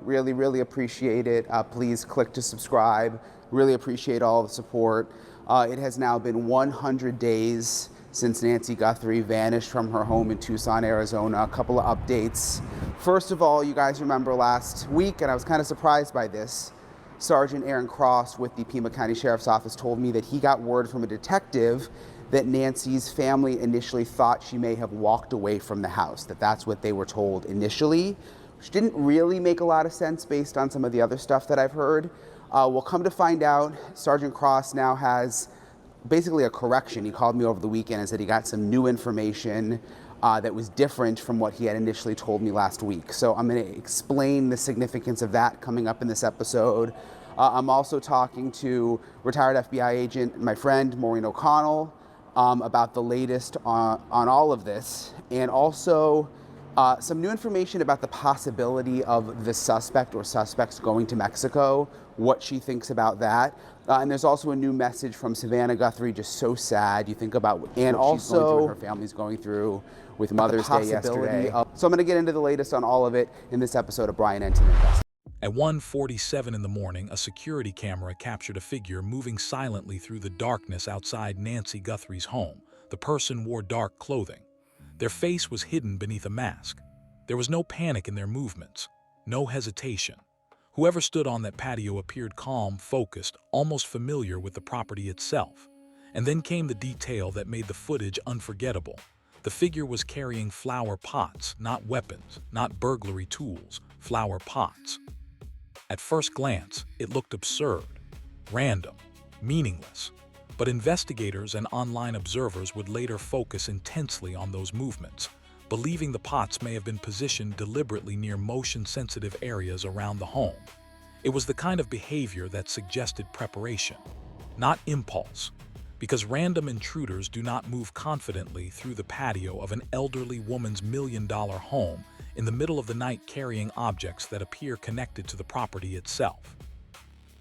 Really, really appreciate it. Please click to subscribe. Really appreciate all the support. It has now been 100 days since Nancy Guthrie vanished from her home in Tucson, Arizona. A couple of updates. First of all, you guys remember last week, and I was kind of surprised by this, Sergeant Aaron Cross with the Pima County Sheriff's Office told me that he got word from a detective that Nancy's family initially thought she may have walked away from the house, that's what they were told initially, which didn't really make a lot of sense based on some of the other stuff that I've heard. We'll come to find out, Sergeant Cross now has basically a correction. He called me over the weekend and said he got some new information that was different from what he had initially told me last week. So I'm going to explain the significance of that coming up in this episode. I'm also talking to retired FBI agent, my friend Maureen O'Connell, about the latest on all of this, and also some new information about the possibility of the suspect or suspects going to Mexico, what she thinks about that. And there's also a new message from Savannah Guthrie, just so sad. You think about what she's going through, her family's going through with Mother's Day yesterday. So I'm going to get into the latest on all of it in this episode of Brian Enton Investigates. At 1:47 in the morning, a security camera captured a figure moving silently through the darkness outside Nancy Guthrie's home. The person wore dark clothing. Their face was hidden beneath a mask. There was no panic in their movements, no hesitation. Whoever stood on that patio appeared calm, focused, almost familiar with the property itself. And then came the detail that made the footage unforgettable. The figure was carrying flower pots, not weapons, not burglary tools, flower pots. At first glance, it looked absurd, random, meaningless. But investigators and online observers would later focus intensely on those movements, believing the pots may have been positioned deliberately near motion-sensitive areas around the home. It was the kind of behavior that suggested preparation, not impulse, because random intruders do not move confidently through the patio of an elderly woman's million-dollar home in the middle of the night carrying objects that appear connected to the property itself.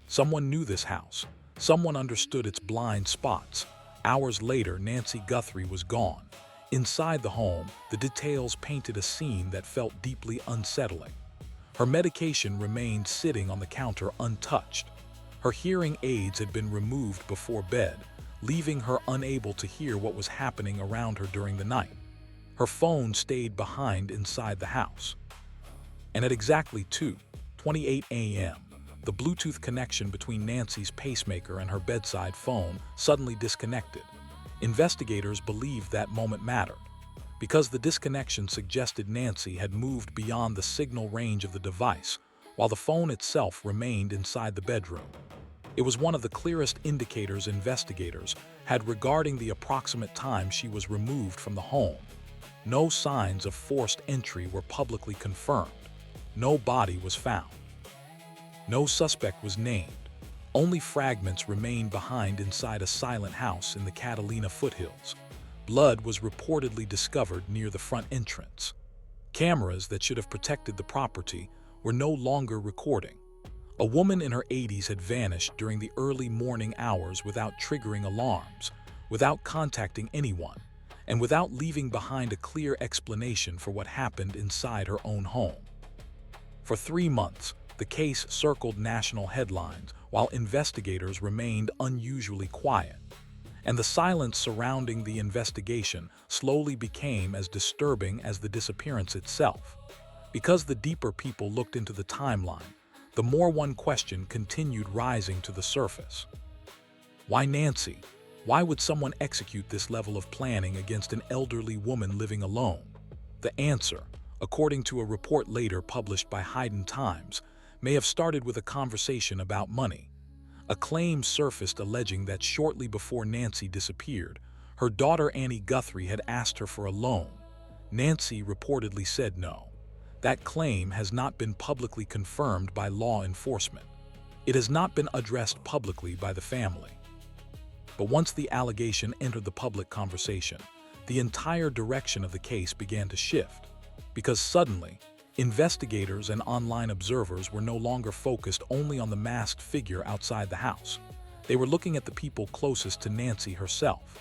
Someone knew this house. Someone understood its blind spots. Hours later, Nancy Guthrie was gone. Inside the home, the details painted a scene that felt deeply unsettling. Her medication remained sitting on the counter untouched. Her hearing aids had been removed before bed, leaving her unable to hear what was happening around her during the night. Her phone stayed behind inside the house. And at exactly 2:28 a.m., the Bluetooth connection between Nancy's pacemaker and her bedside phone suddenly disconnected. Investigators believed that moment mattered, because the disconnection suggested Nancy had moved beyond the signal range of the device, while the phone itself remained inside the bedroom. It was one of the clearest indicators investigators had regarding the approximate time she was removed from the home. No signs of forced entry were publicly confirmed. No body was found. No suspect was named. Only fragments remained behind inside a silent house in the Catalina Foothills. Blood was reportedly discovered near the front entrance. Cameras that should have protected the property were no longer recording. A woman in her 80s had vanished during the early morning hours without triggering alarms, without contacting anyone, and without leaving behind a clear explanation for what happened inside her own home. For 3 months, the case circled national headlines while investigators remained unusually quiet, and the silence surrounding the investigation slowly became as disturbing as the disappearance itself. Because the deeper people looked into the timeline, the more one question continued rising to the surface. Why Nancy? Why would someone execute this level of planning against an elderly woman living alone? The answer, according to a report later published by Hayden Times, may have started with a conversation about money. A claim surfaced alleging that shortly before Nancy disappeared, her daughter Annie Guthrie had asked her for a loan. Nancy reportedly said no. That claim has not been publicly confirmed by law enforcement. It has not been addressed publicly by the family. But once the allegation entered the public conversation, the entire direction of the case began to shift, because suddenly, investigators and online observers were no longer focused only on the masked figure outside the house. They were looking at the people closest to Nancy herself.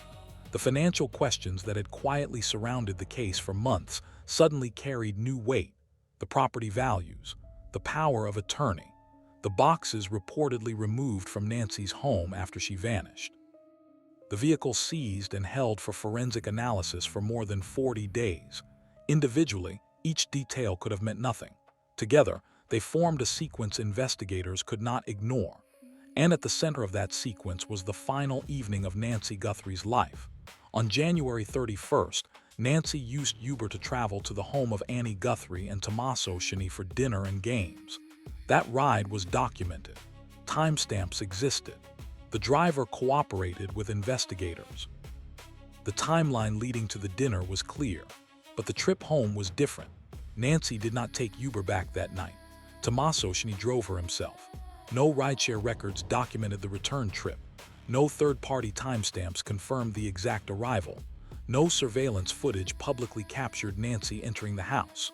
The financial questions that had quietly surrounded the case for months suddenly carried new weight. The property values, the power of attorney. The boxes reportedly removed from Nancy's home after she vanished. The vehicle seized and held for forensic analysis for more than 40 days. Individually, each detail could have meant nothing. Together, they formed a sequence investigators could not ignore. And at the center of that sequence was the final evening of Nancy Guthrie's life. On January 31st, Nancy used Uber to travel to the home of Annie Guthrie and Tommaso Cioni for dinner and games. That ride was documented. Timestamps existed. The driver cooperated with investigators. The timeline leading to the dinner was clear, but the trip home was different. Nancy did not take Uber back that night. Tommaso Cioni drove her himself. No rideshare records documented the return trip. No third-party timestamps confirmed the exact arrival. No surveillance footage publicly captured Nancy entering the house.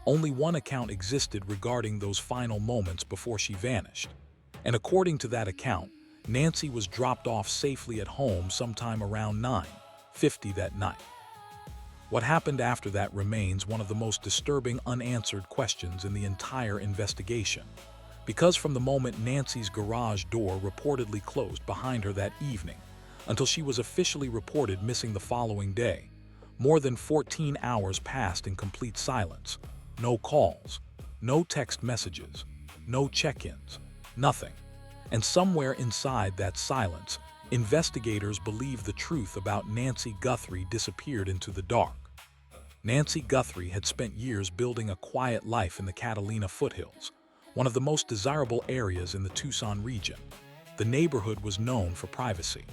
Only one account existed regarding those final moments before she vanished. And according to that account, Nancy was dropped off safely at home sometime around 9:50 that night. What happened after that remains one of the most disturbing unanswered questions in the entire investigation. Because from the moment Nancy's garage door reportedly closed behind her that evening until she was officially reported missing the following day, more than 14 hours passed in complete silence. No calls, no text messages, no check-ins, nothing. And somewhere inside that silence, investigators believe the truth about Nancy Guthrie disappeared into the dark. Nancy Guthrie had spent years building a quiet life in the Catalina Foothills, one of the most desirable areas in the Tucson region. The neighborhood was known for privacy.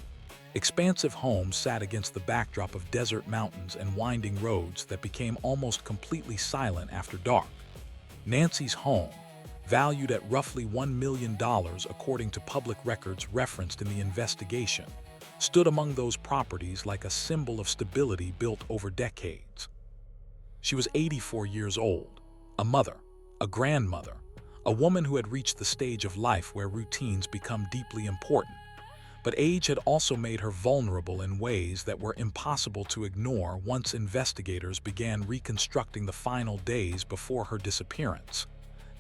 Expansive homes sat against the backdrop of desert mountains and winding roads that became almost completely silent after dark. Nancy's home, valued at roughly $1 million according to public records referenced in the investigation, stood among those properties like a symbol of stability built over decades. She was 84 years old, a mother, a grandmother, a woman who had reached the stage of life where routines become deeply important. But age had also made her vulnerable in ways that were impossible to ignore once investigators began reconstructing the final days before her disappearance.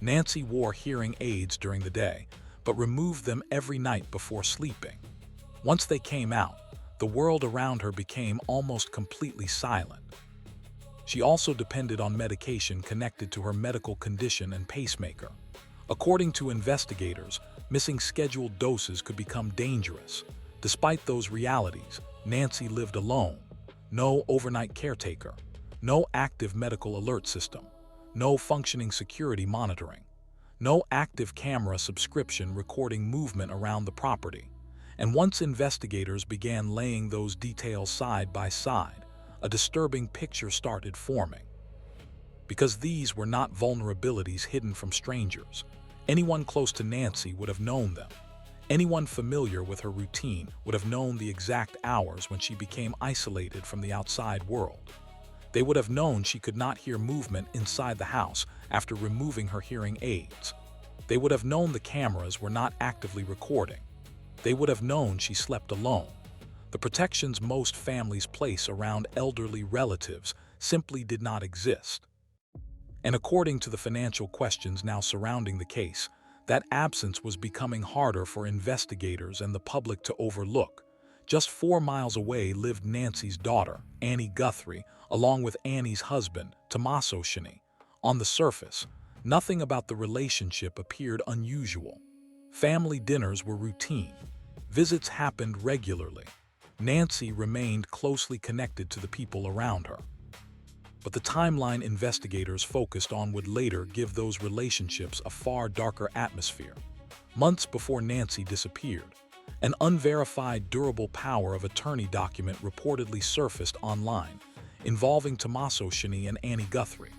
Nancy wore hearing aids during the day, but removed them every night before sleeping. Once they came out, the world around her became almost completely silent. She also depended on medication connected to her medical condition and pacemaker. According to investigators, missing scheduled doses could become dangerous. Despite those realities, Nancy lived alone. No overnight caretaker, no active medical alert system, no functioning security monitoring, no active camera subscription recording movement around the property. And once investigators began laying those details side by side, a disturbing picture started forming. Because these were not vulnerabilities hidden from strangers. Anyone close to Nancy would have known them. Anyone familiar with her routine would have known the exact hours when she became isolated from the outside world. They would have known she could not hear movement inside the house after removing her hearing aids. They would have known the cameras were not actively recording. They would have known she slept alone. The protections most families place around elderly relatives simply did not exist. And according to the financial questions now surrounding the case, that absence was becoming harder for investigators and the public to overlook. Just 4 miles away lived Nancy's daughter, Annie Guthrie, along with Annie's husband, Tommaso Cioni. On the surface, nothing about the relationship appeared unusual. Family dinners were routine. Visits happened regularly. Nancy remained closely connected to the people around her. But the timeline investigators focused on would later give those relationships a far darker atmosphere. Months before Nancy disappeared, an unverified durable power of attorney document reportedly surfaced online, involving Tommaso Cioni and Annie Guthrie.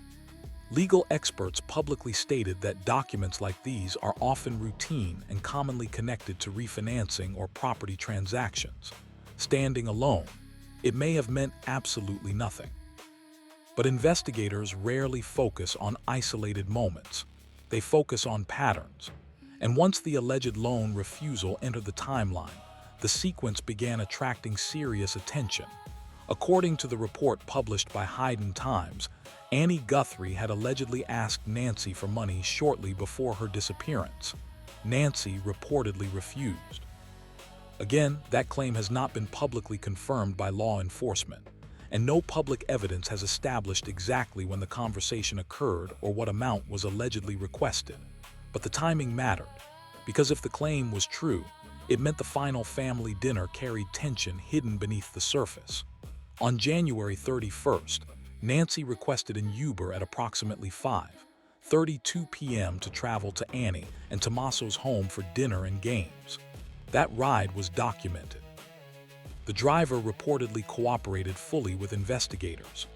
Legal experts publicly stated that documents like these are often routine and commonly connected to refinancing or property transactions. Standing alone, it may have meant absolutely nothing. But investigators rarely focus on isolated moments. They focus on patterns. And once the alleged loan refusal entered the timeline, the sequence began attracting serious attention. According to the report published by Hayden Times, Annie Guthrie had allegedly asked Nancy for money shortly before her disappearance. Nancy reportedly refused. Again, that claim has not been publicly confirmed by law enforcement, and no public evidence has established exactly when the conversation occurred or what amount was allegedly requested. But the timing mattered, because if the claim was true, it meant the final family dinner carried tension hidden beneath the surface. On January 31st, Nancy requested an Uber at approximately 5:32 p.m. to travel to Annie and Tommaso's home for dinner and games. That ride was documented. The driver reportedly cooperated fully with investigators.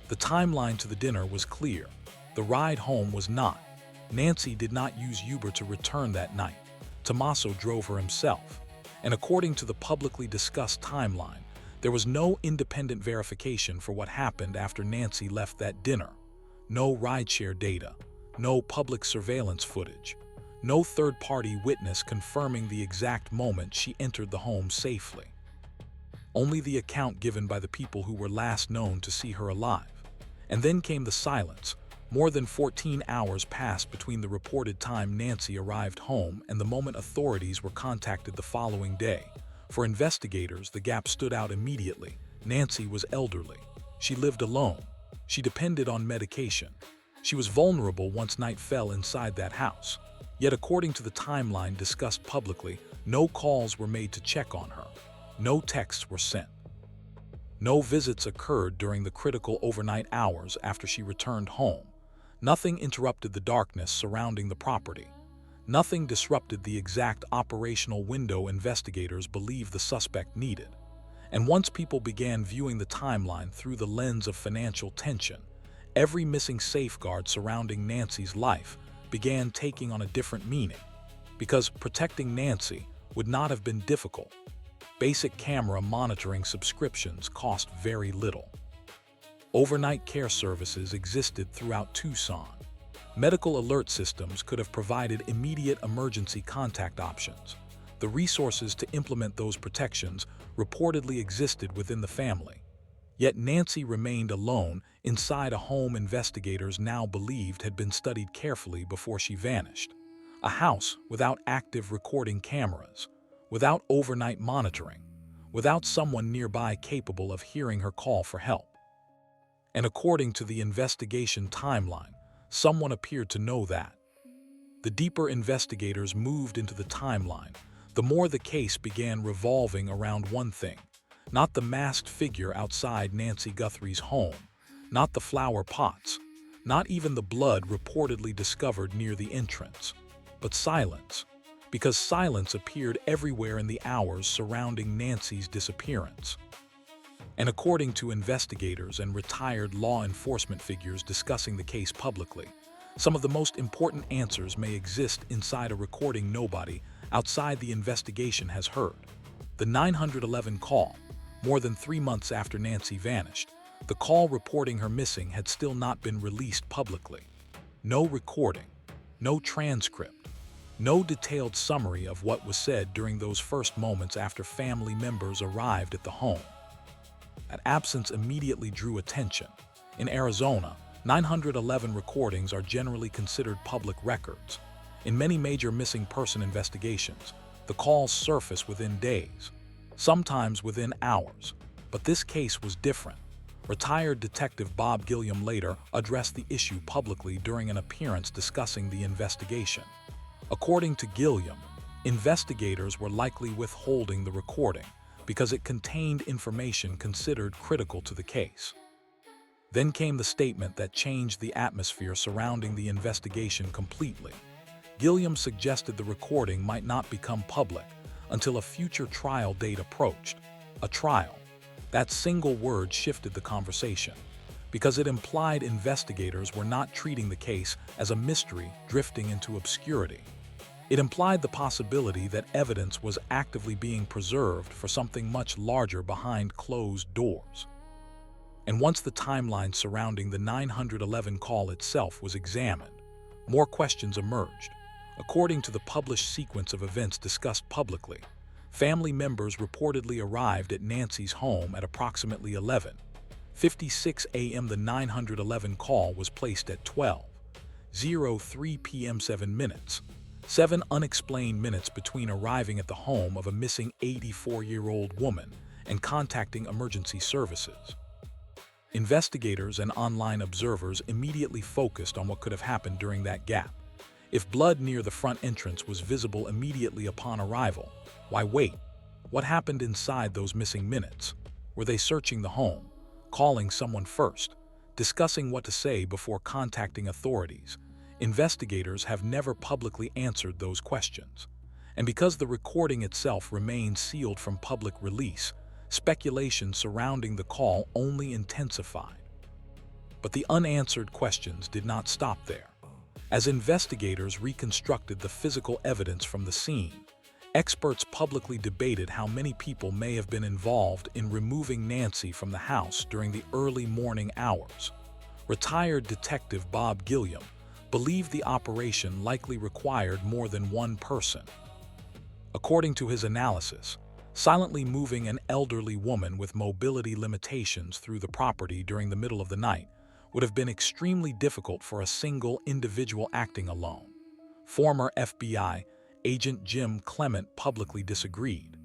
The timeline to the dinner was clear. The ride home was not. Nancy did not use Uber to return that night. Tommaso drove her himself. And according to the publicly discussed timeline, there was no independent verification for what happened after Nancy left that dinner. No rideshare data, no public surveillance footage, no third-party witness confirming the exact moment she entered the home safely. Only the account given by the people who were last known to see her alive. And then came the silence. More than 14 hours passed between the reported time Nancy arrived home and the moment authorities were contacted the following day. For investigators, the gap stood out immediately. Nancy was elderly. She lived alone. She depended on medication. She was vulnerable once night fell inside that house. Yet according to the timeline discussed publicly, no calls were made to check on her. No texts were sent. No visits occurred during the critical overnight hours after she returned home. Nothing interrupted the darkness surrounding the property. Nothing disrupted the exact operational window investigators believed the suspect needed. And once people began viewing the timeline through the lens of financial tension, every missing safeguard surrounding Nancy's life began taking on a different meaning. Because protecting Nancy would not have been difficult. Basic camera monitoring subscriptions cost very little. Overnight care services existed throughout Tucson. Medical alert systems could have provided immediate emergency contact options. The resources to implement those protections reportedly existed within the family. Yet Nancy remained alone inside a home investigators now believed had been studied carefully before she vanished. A house without active recording cameras, without overnight monitoring, without someone nearby capable of hearing her call for help. And according to the investigation timeline, someone appeared to know that. The deeper investigators moved into the timeline, the more the case began revolving around one thing. Not the masked figure outside Nancy Guthrie's home, not the flower pots, not even the blood reportedly discovered near the entrance, but silence. Because silence appeared everywhere in the hours surrounding Nancy's disappearance. And according to investigators and retired law enforcement figures discussing the case publicly, some of the most important answers may exist inside a recording nobody outside the investigation has heard. The 911 call, more than 3 months after Nancy vanished, the call reporting her missing had still not been released publicly. No recording, no transcript, no detailed summary of what was said during those first moments after family members arrived at the home. That absence immediately drew attention. In Arizona, 911 recordings are generally considered public records. In many major missing person investigations, the calls surface within days, sometimes within hours. But this case was different. Retired Detective Bob Gilliam later addressed the issue publicly during an appearance discussing the investigation. According to Gilliam, investigators were likely withholding the recording because it contained information considered critical to the case. Then came the statement that changed the atmosphere surrounding the investigation completely. Gilliam suggested the recording might not become public until a future trial date approached. A trial. That single word shifted the conversation, because it implied investigators were not treating the case as a mystery drifting into obscurity. It implied the possibility that evidence was actively being preserved for something much larger behind closed doors. And once the timeline surrounding the 911 call itself was examined, more questions emerged. According to the published sequence of events discussed publicly, Family members reportedly arrived at Nancy's home at approximately 11:56 a.m. The 911 call was placed at 12:03 p.m. 7 minutes. 7 unexplained minutes between arriving at the home of a missing 84-year-old woman and contacting emergency services. Investigators and online observers immediately focused on what could have happened during that gap. If blood near the front entrance was visible immediately upon arrival, why wait? What happened inside those missing minutes? Were they searching the home, calling someone first, discussing what to say before contacting authorities? Investigators have never publicly answered those questions. And because the recording itself remains sealed from public release, speculation surrounding the call only intensified. But the unanswered questions did not stop there. As investigators reconstructed the physical evidence from the scene, experts publicly debated how many people may have been involved in removing Nancy from the house during the early morning hours. Retired detective Bob Gilliam believed the operation likely required more than one person. According to his analysis, silently moving an elderly woman with mobility limitations through the property during the middle of the night would have been extremely difficult for a single individual acting alone. Former FBI agent Jim Clement publicly disagreed.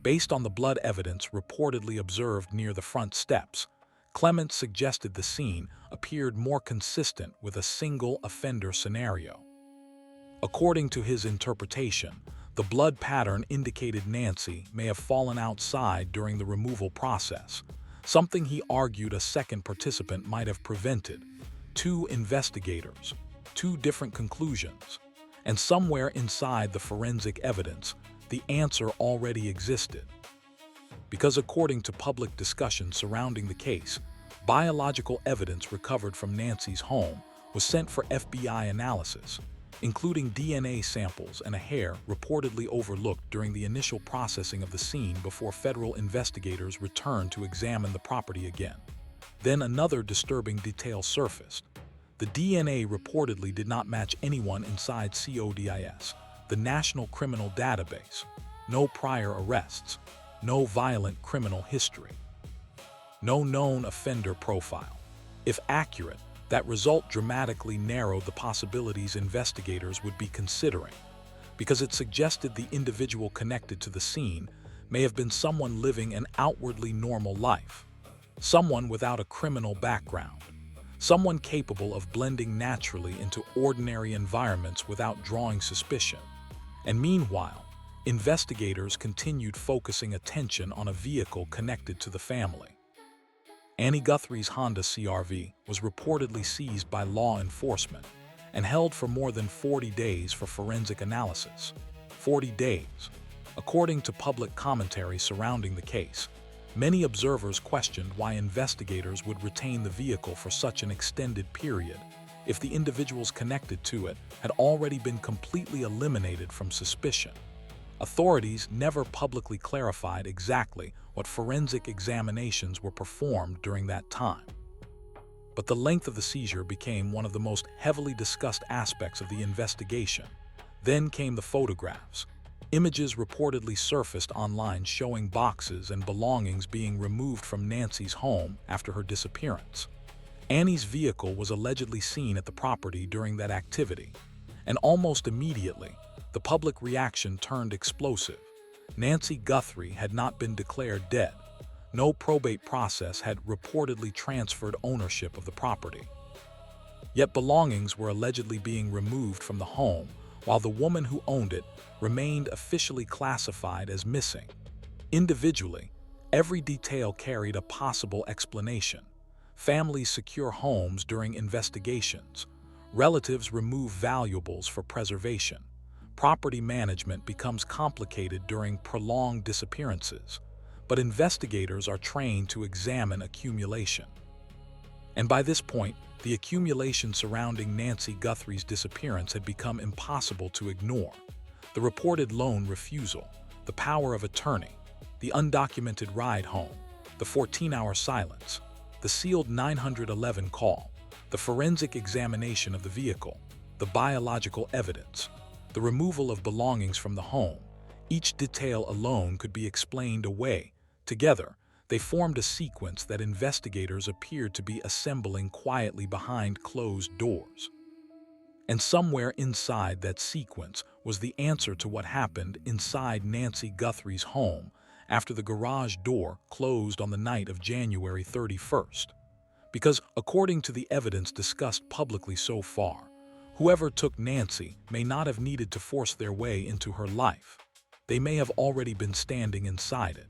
Based on the blood evidence reportedly observed near the front steps, Clement suggested the scene appeared more consistent with a single offender scenario. According to his interpretation, the blood pattern indicated Nancy may have fallen outside during the removal process, something he argued a second participant might have prevented. 2 investigators, 2 different conclusions, and somewhere inside the forensic evidence, the answer already existed. Because according to public discussion surrounding the case, biological evidence recovered from Nancy's home was sent for FBI analysis, including DNA samples and a hair reportedly overlooked during the initial processing of the scene before federal investigators returned to examine the property again. Then another disturbing detail surfaced. The DNA reportedly did not match anyone inside CODIS, the National Criminal Database. No prior arrests, no violent criminal history, no known offender profile. If accurate, that result dramatically narrowed the possibilities investigators would be considering, because it suggested the individual connected to the scene may have been someone living an outwardly normal life, someone without a criminal background, someone capable of blending naturally into ordinary environments without drawing suspicion. And meanwhile, investigators continued focusing attention on a vehicle connected to the family. Annie Guthrie's Honda CR-V was reportedly seized by law enforcement and held for more than 40 days for forensic analysis. 40 days. According to public commentary surrounding the case, many observers questioned why investigators would retain the vehicle for such an extended period if the individuals connected to it had already been completely eliminated from suspicion. Authorities never publicly clarified exactly what forensic examinations were performed during that time. But the length of the seizure became one of the most heavily discussed aspects of the investigation. Then came the photographs. Images reportedly surfaced online showing boxes and belongings being removed from Nancy's home after her disappearance. Annie's vehicle was allegedly seen at the property during that activity, and almost immediately, the public reaction turned explosive. Nancy Guthrie had not been declared dead. No probate process had reportedly transferred ownership of the property. Yet belongings were allegedly being removed from the home, while the woman who owned it remained officially classified as missing. Individually, every detail carried a possible explanation. Families secure homes during investigations. Relatives remove valuables for preservation. Property management becomes complicated during prolonged disappearances, but investigators are trained to examine accumulation. And by this point, the accumulation surrounding Nancy Guthrie's disappearance had become impossible to ignore. The reported loan refusal, the power of attorney, the undocumented ride home, the 14-hour silence, the sealed 911 call, the forensic examination of the vehicle, the biological evidence, the removal of belongings from the home. Each detail alone could be explained away. Together, they formed a sequence that investigators appeared to be assembling quietly behind closed doors. And somewhere inside that sequence was the answer to what happened inside Nancy Guthrie's home after the garage door closed on the night of January 31st. Because according to the evidence discussed publicly so far, whoever took Nancy may not have needed to force their way into her life. They may have already been standing inside it.